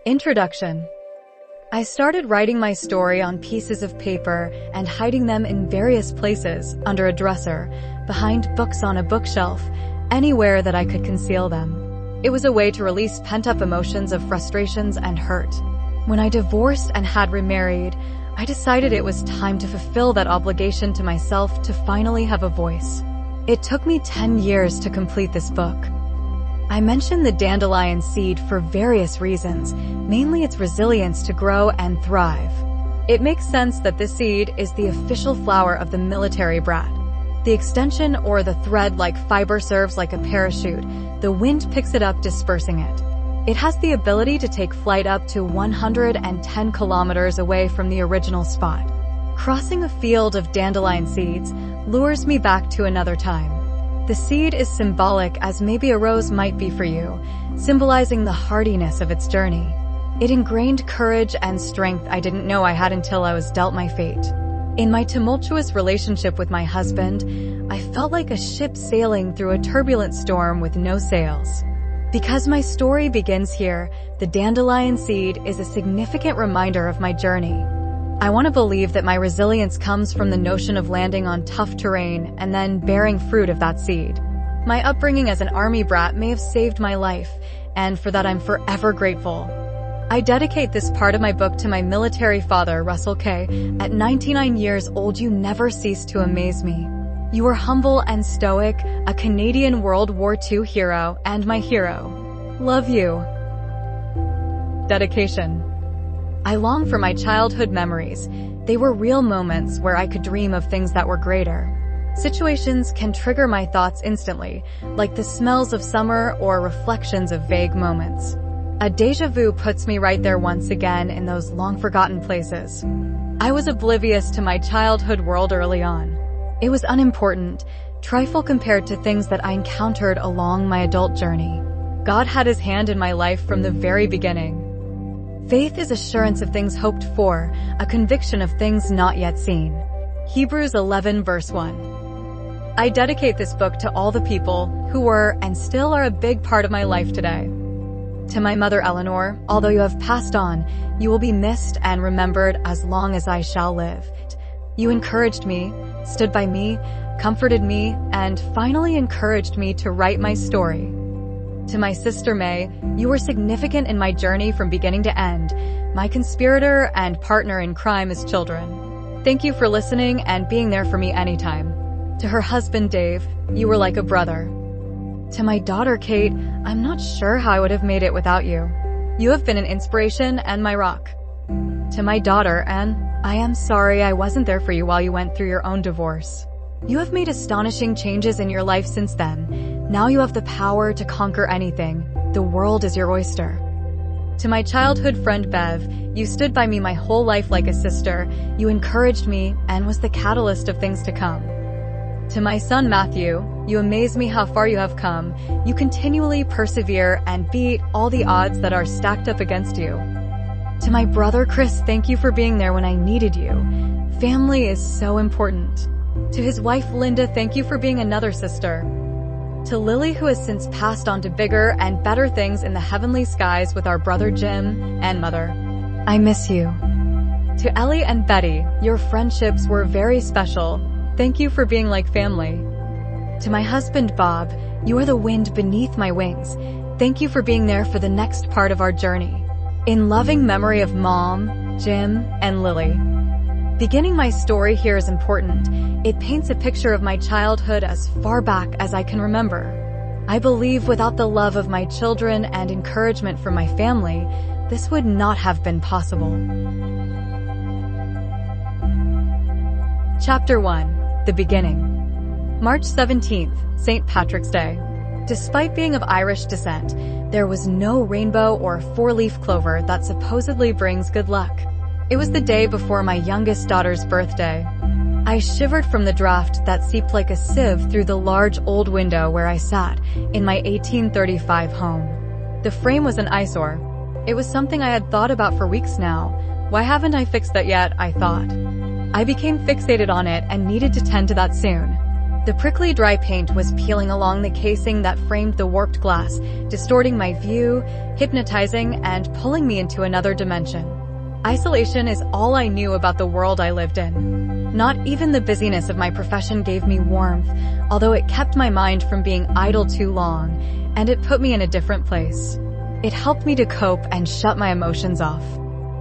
Introduction. I started writing my story on pieces of paper and hiding them in various places, under a dresser, behind books on a bookshelf, anywhere that I could conceal them. It was a way to release pent-up emotions of frustrations and hurt. When I divorced and had remarried, I decided it was time to fulfill that obligation to myself to finally have a voice. It took me 10 years to complete this book. I mention the dandelion seed for various reasons, mainly its resilience to grow and thrive. It makes sense that this seed is the official flower of the military brat. The extension or the thread-like fiber serves like a parachute. The wind picks it up, dispersing it. It has the ability to take flight up to 110 kilometers away from the original spot. Crossing a field of dandelion seeds lures me back to another time. The seed is symbolic, as maybe a rose might be for you, symbolizing the hardiness of its journey. It ingrained courage and strength I didn't know I had until I was dealt my fate. In my tumultuous relationship with my husband, I felt like a ship sailing through a turbulent storm with no sails. Because my story begins here, the dandelion seed is a significant reminder of my journey. I want to believe that my resilience comes from the notion of landing on tough terrain and then bearing fruit of that seed. My upbringing as an army brat may have saved my life, and for that I'm forever grateful. I dedicate this part of my book to my military father, Russell K. At 99 years old, you never cease to amaze me. You were humble and stoic, a Canadian World War II hero, and my hero. Love you. Dedication. I long for my childhood memories. They were real moments where I could dream of things that were greater. Situations can trigger my thoughts instantly, like the smells of summer or reflections of vague moments. A déjà vu puts me right there once again in those long-forgotten places. I was oblivious to my childhood world early on. It was unimportant, trifle compared to things that I encountered along my adult journey. God had His hand in my life from the very beginning. Faith is assurance of things hoped for, a conviction of things not yet seen. Hebrews 11 verse 1. I dedicate this book to all the people who were and still are a big part of my life today. To my mother Eleanor, although you have passed on, you will be missed and remembered as long as I shall live. You encouraged me, stood by me, comforted me, and finally encouraged me to write my story. To my sister May, you were significant in my journey from beginning to end, my conspirator and partner in crime as children. Thank you for listening and being there for me anytime. To her husband Dave, you were like a brother. To my daughter Kate, I'm not sure how I would have made it without you. You have been an inspiration and my rock. To my daughter Anne, I am sorry I wasn't there for you while you went through your own divorce. You have made astonishing changes in your life since then. Now you have the power to conquer anything. The world is your oyster. To my childhood friend Bev, you stood by me my whole life like a sister. You encouraged me and was the catalyst of things to come. To my son Matthew, you amaze me how far you have come. You continually persevere and beat all the odds that are stacked up against you. To my brother Chris, thank you for being there when I needed you. Family is so important. To his wife Linda, thank you for being another sister. To Lily, who has since passed on to bigger and better things in the heavenly skies with our brother Jim and mother, I miss you. To Ellie and Betty, your friendships were very special. Thank you for being like family. To my husband Bob, you are the wind beneath my wings. Thank you for being there for the next part of our journey. In loving memory of Mom, Jim, and Lily. Beginning my story here is important. It paints a picture of my childhood as far back as I can remember. I believe without the love of my children and encouragement from my family, this would not have been possible. Chapter 1. The Beginning. March 17th, St. Patrick's Day. Despite being of Irish descent, there was no rainbow or four-leaf clover that supposedly brings good luck. It was the day before my youngest daughter's birthday. I shivered from the draft that seeped like a sieve through the large old window where I sat in my 1835 home. The frame was an eyesore. It was something I had thought about for weeks now. Why haven't I fixed that yet, I thought. I became fixated on it and needed to tend to that soon. The prickly dry paint was peeling along the casing that framed the warped glass, distorting my view, hypnotizing, and pulling me into another dimension. Isolation is all I knew about the world I lived in. Not even the busyness of my profession gave me warmth, although it kept my mind from being idle too long, and it put me in a different place. It helped me to cope and shut my emotions off.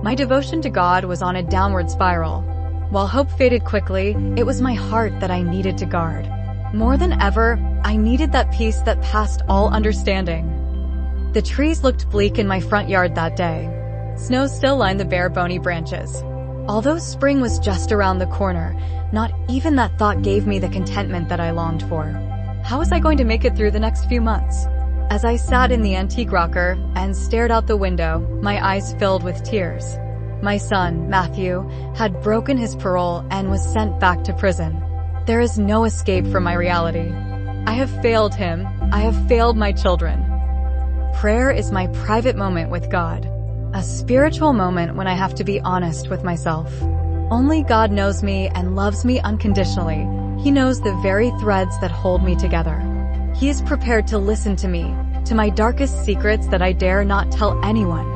My devotion to God was on a downward spiral. While hope faded quickly, it was my heart that I needed to guard. More than ever, I needed that peace that passed all understanding. The trees looked bleak in my front yard that day. Snow still lined the bare, bony branches. Although spring was just around the corner, not even that thought gave me the contentment that I longed for. How was I going to make it through the next few months? As I sat in the antique rocker and stared out the window, my eyes filled with tears. My son, Matthew, had broken his parole and was sent back to prison. There is no escape from my reality. I have failed him. I have failed my children. Prayer is my private moment with God. A spiritual moment when I have to be honest with myself. Only God knows me and loves me unconditionally. He knows the very threads that hold me together. He is prepared to listen to me, to my darkest secrets that I dare not tell anyone.